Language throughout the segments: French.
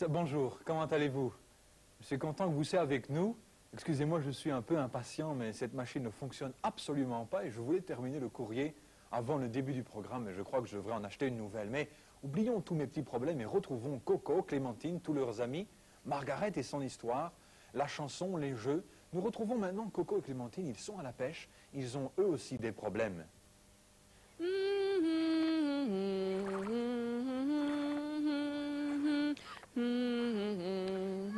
Bonjour, comment allez-vous? Je suis content que vous soyez avec nous. Excusez-moi, je suis un peu impatient, mais cette machine ne fonctionne absolument pas et je voulais terminer le courrier avant le début du programme et je crois que je devrais en acheter une nouvelle. Mais oublions tous mes petits problèmes et retrouvons Coco, Clémentine, tous leurs amis, Margaret et son histoire, la chanson, les jeux. Nous retrouvons maintenant Coco et Clémentine, ils sont à la pêche, ils ont eux aussi des problèmes.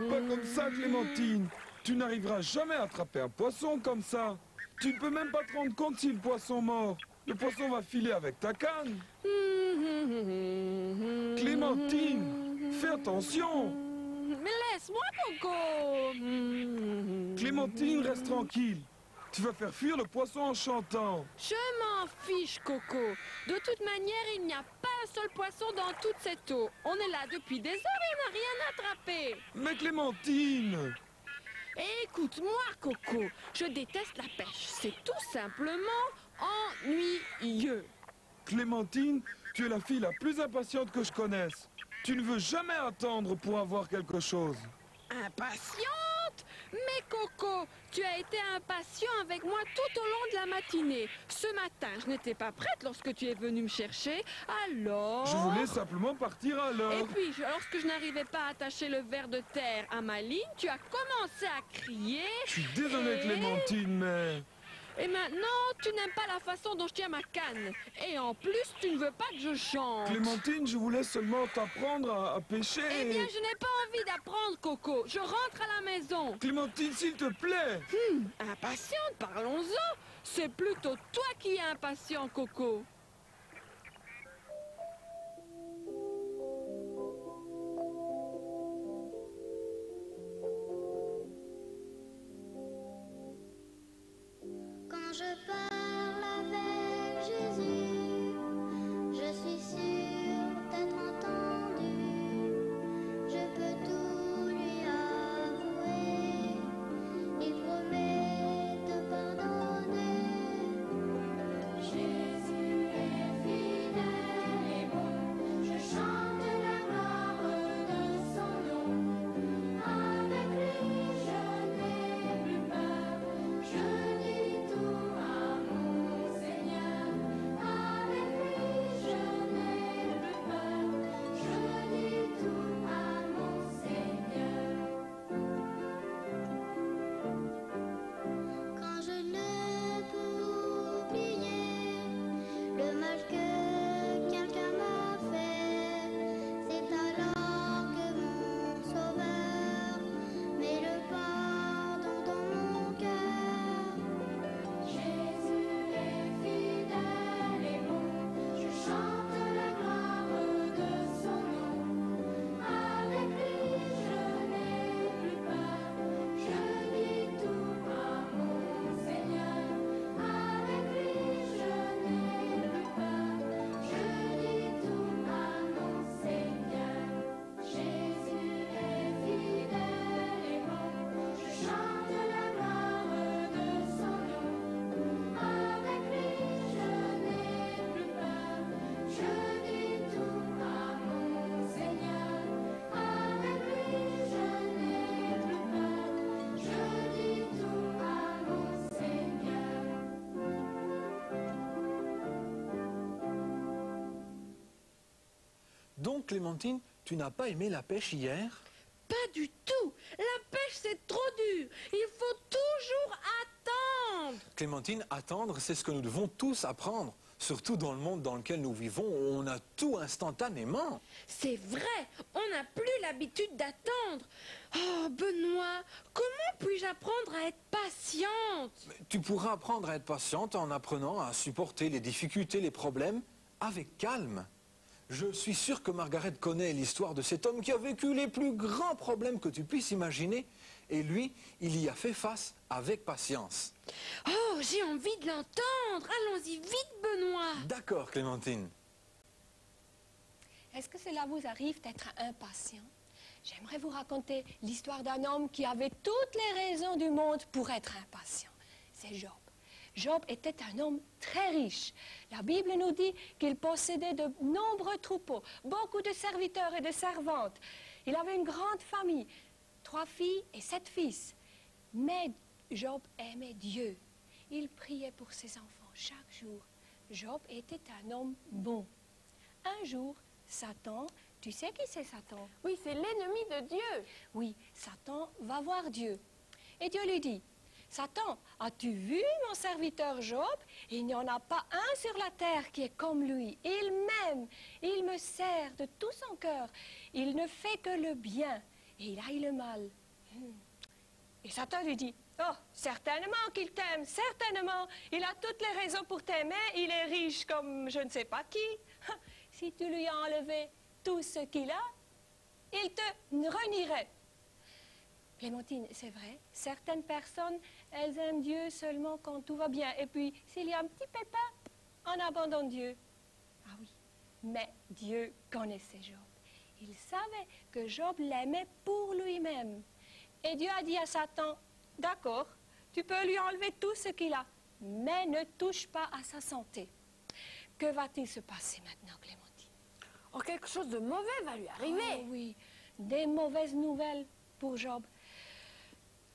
Pas comme ça, Clémentine. Tu n'arriveras jamais à attraper un poisson comme ça. Tu ne peux même pas te rendre compte si le poisson mord. Le poisson va filer avec ta canne. Clémentine, fais attention. Mais laisse-moi, Coco. Clémentine, reste tranquille. Tu vas faire fuir le poisson en chantant. Je m'en fiche, Coco. De toute manière, il n'y a pas un seul poisson dans toute cette eau. On est là depuis des heures et on n'a rien attrapé. Mais Clémentine! Écoute-moi, Coco. Je déteste la pêche. C'est tout simplement ennuyeux. Clémentine, tu es la fille la plus impatiente que je connaisse. Tu ne veux jamais attendre pour avoir quelque chose. Impatiente? Mais Coco, tu as été impatient avec moi tout au long de la matinée. Ce matin, je n'étais pas prête lorsque tu es venu me chercher, alors... Je voulais simplement partir alors. Et puis, lorsque je n'arrivais pas à attacher le ver de terre à ma ligne, tu as commencé à crier... Je suis désolé, Clémentine, mais... Et maintenant, tu n'aimes pas la façon dont je tiens ma canne. Et en plus, tu ne veux pas que je chante. Clémentine, je voulais seulement t'apprendre à pêcher. Eh bien, je n'ai pas envie d'apprendre, Coco. Je rentre à la maison. Clémentine, s'il te plaît. Impatiente, parlons-en. C'est plutôt toi qui es impatient, Coco. Quand je parle avec Jésus, je suis sûre d'être entendue. Je peux tout lui avouer. Il promet de pardonner. Jésus est fidèle et bon. Je chante la gloire de son nom. Avec lui, je n'ai plus peur. Je dis tout à mon Seigneur. Avec lui, je n'ai plus peur. Je dis tout à mon Seigneur. Quand je ne peux oublier le mal que quelqu'un m'a fait, c'est alors que mon Sauveur met le pardon dans mon cœur. Jésus est fidèle et bon, je chante la gloire de son nom. Avec lui, je n'ai plus peur, je dis tout à mon Seigneur. Avec lui, je n'ai plus peur, je dis tout à mon Seigneur. Jésus est fidèle et bon, je chante la gloire de son nom. Avec lui, je n'ai plus peur, je dis tout à mon Seigneur. Avec lui, je n'ai plus peur, je dis tout à mon Seigneur. Donc Clémentine, tu n'as pas aimé la pêche hier? Pas du tout. La pêche, c'est trop dur. Il faut toujours attendre. Clémentine, attendre, c'est ce que nous devons tous apprendre. Surtout dans le monde dans lequel nous vivons, où on a tout instantanément. C'est vrai, on n'a plus l'habitude d'attendre. Oh, Benoît, comment puis-je apprendre à être patiente? Tu pourras apprendre à être patiente en apprenant à supporter les difficultés, les problèmes, avec calme. Je suis sûr que Margaret connaît l'histoire de cet homme qui a vécu les plus grands problèmes que tu puisses imaginer. Et lui, il y a fait face avec patience. Oh, j'ai envie de l'entendre. Allons-y vite, Benoît. D'accord, Clémentine. Est-ce que cela vous arrive d'être impatient? J'aimerais vous raconter l'histoire d'un homme qui avait toutes les raisons du monde pour être impatient. C'est Job. Job était un homme très riche. La Bible nous dit qu'il possédait de nombreux troupeaux, beaucoup de serviteurs et de servantes. Il avait une grande famille, 3 filles et 7 fils. Mais Job aimait Dieu. Il priait pour ses enfants chaque jour. Job était un homme bon. Un jour, Satan, tu sais qui c'est Satan? Oui, c'est l'ennemi de Dieu. Oui, Satan va voir Dieu. Et Dieu lui dit, Satan, as-tu vu mon serviteur Job? Il n'y en a pas un sur la terre qui est comme lui. Il m'aime, il me sert de tout son cœur. Il ne fait que le bien et il haït le mal. Et Satan lui dit, oh, certainement qu'il t'aime, certainement. Il a toutes les raisons pour t'aimer. Il est riche comme je ne sais pas qui. Si tu lui as enlevé tout ce qu'il a, il te renierait. Clémentine, c'est vrai, certaines personnes, elles aiment Dieu seulement quand tout va bien. Et puis, s'il y a un petit pépin, on abandonne Dieu. Ah oui, mais Dieu connaissait Job. Il savait que Job l'aimait pour lui-même. Et Dieu a dit à Satan, d'accord, tu peux lui enlever tout ce qu'il a, mais ne touche pas à sa santé. Que va-t-il se passer maintenant, Clémentine? Oh, quelque chose de mauvais va lui arriver. Oh oui, des mauvaises nouvelles pour Job.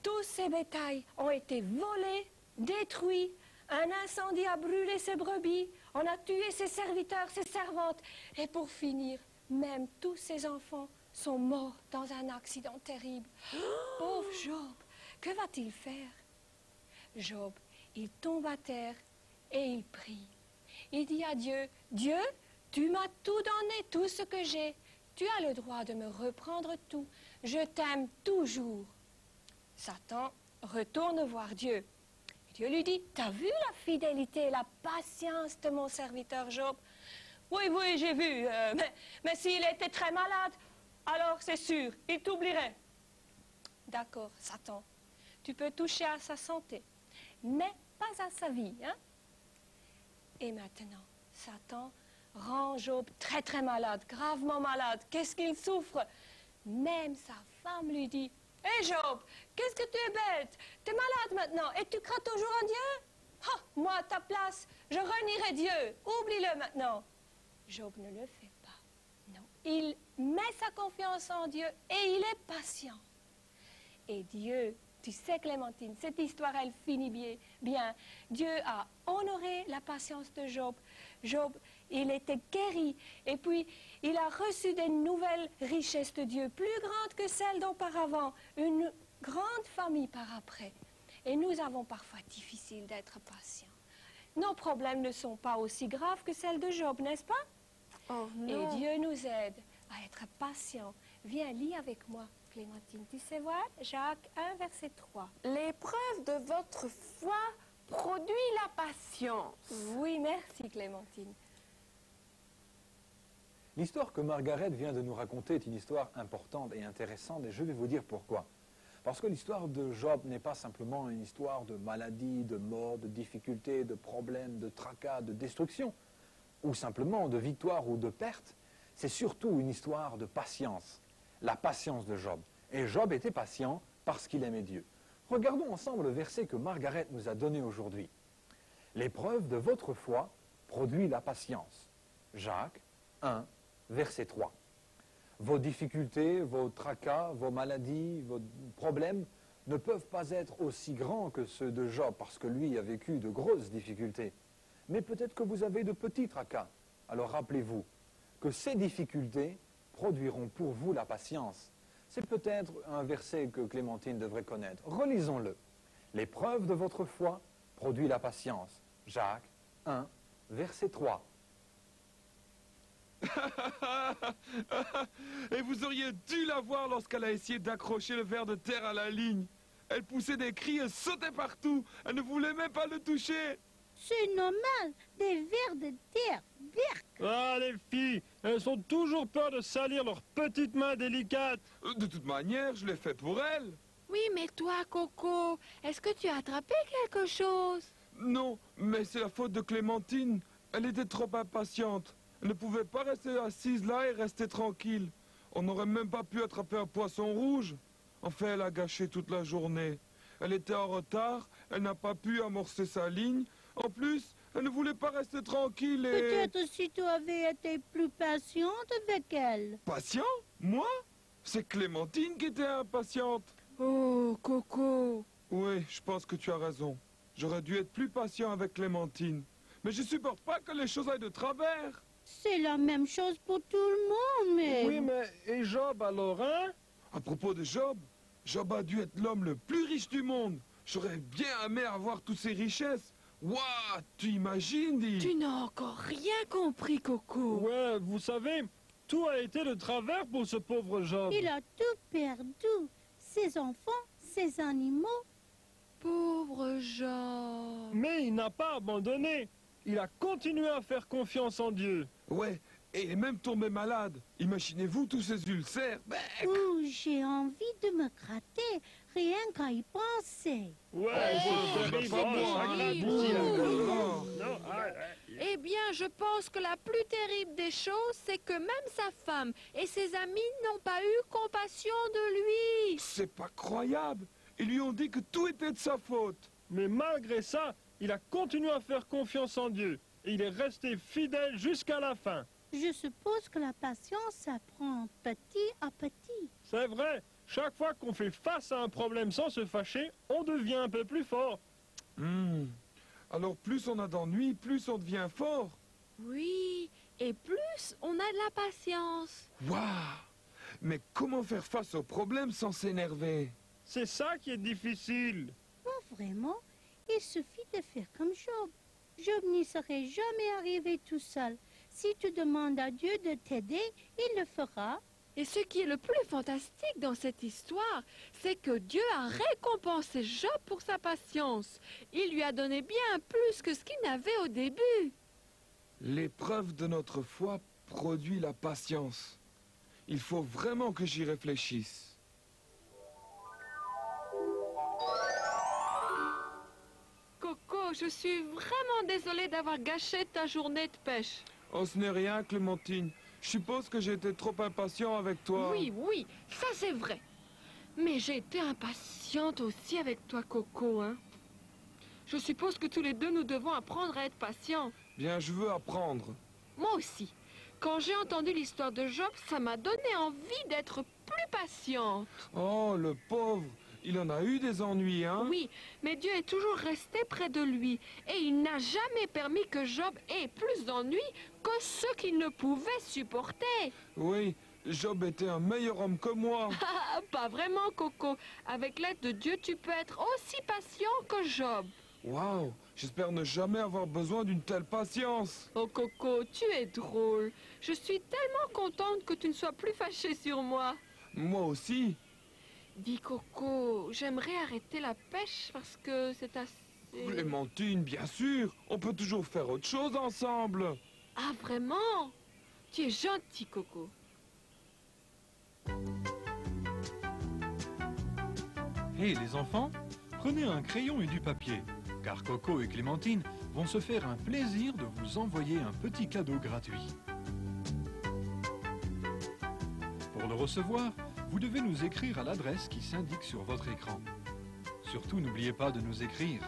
Tous ses bétails ont été volés, détruits. Un incendie a brûlé ses brebis. On a tué ses serviteurs, ses servantes. Et pour finir, même tous ses enfants sont morts dans un accident terrible. Pauvre Job, que va-t-il faire? Job, il tombe à terre et il prie. Il dit à Dieu, Dieu, tu m'as tout donné, tout ce que j'ai. Tu as le droit de me reprendre tout. Je t'aime toujours. Satan retourne voir Dieu. Dieu lui dit, t'as vu la fidélité et la patience de mon serviteur Job? Oui, oui, j'ai vu, mais s'il était très malade, alors c'est sûr, il t'oublierait. D'accord, Satan, tu peux toucher à sa santé, mais pas à sa vie, hein? Et maintenant, Satan rend Job très très malade, gravement malade. Qu'est-ce qu'il souffre? Même sa femme lui dit, hé Job, qu'est-ce que tu es bête? Tu es malade maintenant et tu crains toujours en Dieu? Ah, moi à ta place, je renierai Dieu. Oublie-le maintenant. Job ne le fait pas. Non, il met sa confiance en Dieu et il est patient. Et Dieu, tu sais Clémentine, cette histoire elle finit bien. Dieu a honoré la patience de Job. Job, il était guéri et puis il a reçu des nouvelles richesses de Dieu, plus grandes que celles d'auparavant, une grande famille par après. Et nous avons parfois difficile d'être patients. Nos problèmes ne sont pas aussi graves que celles de Job, n'est-ce pas? Oh non. Et Dieu nous aide à être patients. Viens, lis avec moi, Clémentine. Tu sais voir? Jacques 1, verset 3. L'épreuve de votre foi produit la patience. Oui, merci, Clémentine. L'histoire que Margaret vient de nous raconter est une histoire importante et intéressante, et je vais vous dire pourquoi. Parce que l'histoire de Job n'est pas simplement une histoire de maladie, de mort, de difficultés, de problèmes, de tracas, de destruction, ou simplement de victoire ou de perte. C'est surtout une histoire de patience, la patience de Job. Et Job était patient parce qu'il aimait Dieu. Regardons ensemble le verset que Margaret nous a donné aujourd'hui. L'épreuve de votre foi produit la patience. Jacques 1, verset 3. Vos difficultés, vos tracas, vos maladies, vos problèmes ne peuvent pas être aussi grands que ceux de Job parce que lui a vécu de grosses difficultés. Mais peut-être que vous avez de petits tracas. Alors rappelez-vous que ces difficultés produiront pour vous la patience. C'est peut-être un verset que Clémentine devrait connaître. Relisons-le. L'épreuve de votre foi produit la patience. Jacques 1, verset 3. Et vous auriez dû la voir lorsqu'elle a essayé d'accrocher le ver de terre à la ligne. Elle poussait des cris et sautait partout. Elle ne voulait même pas le toucher. C'est normal, des vers de terre, berk. Ah, les filles, elles ont toujours peur de salir leurs petites mains délicates. De toute manière, je l'ai fait pour elle. Oui, mais toi, Coco, est-ce que tu as attrapé quelque chose? Non, mais c'est la faute de Clémentine. Elle était trop impatiente. Elle ne pouvait pas rester assise là et rester tranquille. On n'aurait même pas pu attraper un poisson rouge. Enfin, elle a gâché toute la journée. Elle était en retard, elle n'a pas pu amorcer sa ligne. En plus, elle ne voulait pas rester tranquille et... Peut-être si tu avais été plus patiente avec elle. Patient? Moi? C'est Clémentine qui était impatiente. Oh, Coco. Oui, je pense que tu as raison. J'aurais dû être plus patient avec Clémentine. Mais je supporte pas que les choses aillent de travers. C'est la même chose pour tout le monde, mais... Oui, mais et Job alors, hein? À propos de Job, Job a dû être l'homme le plus riche du monde. J'aurais bien aimé avoir toutes ces richesses. Waouh, tu imagines, dis... Tu n'as encore rien compris, Coco. Ouais, vous savez, tout a été de travers pour ce pauvre Job. Il a tout perdu. Ses enfants, ses animaux. Pauvre Job. Mais il n'a pas abandonné. Il a continué à faire confiance en Dieu. Ouais, et il est même tombé malade. Imaginez-vous tous ces ulcères. Ouh, j'ai envie de me gratter, rien qu'à y penser. Ouais, c'est terrible. pas moi, hein, la oui, bouille. oui. Non, Eh bien, je pense que la plus terrible des choses, c'est que même sa femme et ses amis n'ont pas eu compassion de lui. C'est pas croyable. Ils lui ont dit que tout était de sa faute. Mais malgré ça, il a continué à faire confiance en Dieu. Et il est resté fidèle jusqu'à la fin. Je suppose que la patience s'apprend petit à petit. C'est vrai, chaque fois qu'on fait face à un problème sans se fâcher, on devient un peu plus fort. Alors plus on a d'ennuis, plus on devient fort. Oui, et plus on a de la patience. Waouh! Mais comment faire face aux problèmes sans s'énerver? C'est ça qui est difficile. Oh, vraiment, il suffit de faire comme Job. Job n'y serait jamais arrivé tout seul. Si tu demandes à Dieu de t'aider, il le fera. Et ce qui est le plus fantastique dans cette histoire, c'est que Dieu a récompensé Job pour sa patience. Il lui a donné bien plus que ce qu'il n'avait au début. L'épreuve de notre foi produit la patience. Il faut vraiment que j'y réfléchisse. Coco, je suis vraiment désolée d'avoir gâché ta journée de pêche. Oh, ce n'est rien, Clémentine. Je suppose que j'ai été trop impatient avec toi. Oui, ça c'est vrai. Mais j'ai été impatiente aussi avec toi, Coco, hein. Je suppose que tous les deux, nous devons apprendre à être patients. Bien, je veux apprendre. Moi aussi. Quand j'ai entendu l'histoire de Job, ça m'a donné envie d'être plus patiente. Oh, le pauvre. Il en a eu des ennuis, hein? Oui, mais Dieu est toujours resté près de lui. Et il n'a jamais permis que Job ait plus d'ennuis que ceux qu'il ne pouvait supporter. Oui, Job était un meilleur homme que moi. Ah, pas vraiment, Coco. Avec l'aide de Dieu, tu peux être aussi patient que Job. Waouh, j'espère ne jamais avoir besoin d'une telle patience. Oh, Coco, tu es drôle. Je suis tellement contente que tu ne sois plus fâché sur moi. Moi aussi. Dis, Coco, j'aimerais arrêter la pêche parce que c'est assez... Clémentine, bien sûr. On peut toujours faire autre chose ensemble. Ah, vraiment? Tu es gentil, Coco. Hé les enfants, prenez un crayon et du papier, car Coco et Clémentine vont se faire un plaisir de vous envoyer un petit cadeau gratuit. Pour le recevoir, vous devez nous écrire à l'adresse qui s'indique sur votre écran. Surtout, n'oubliez pas de nous écrire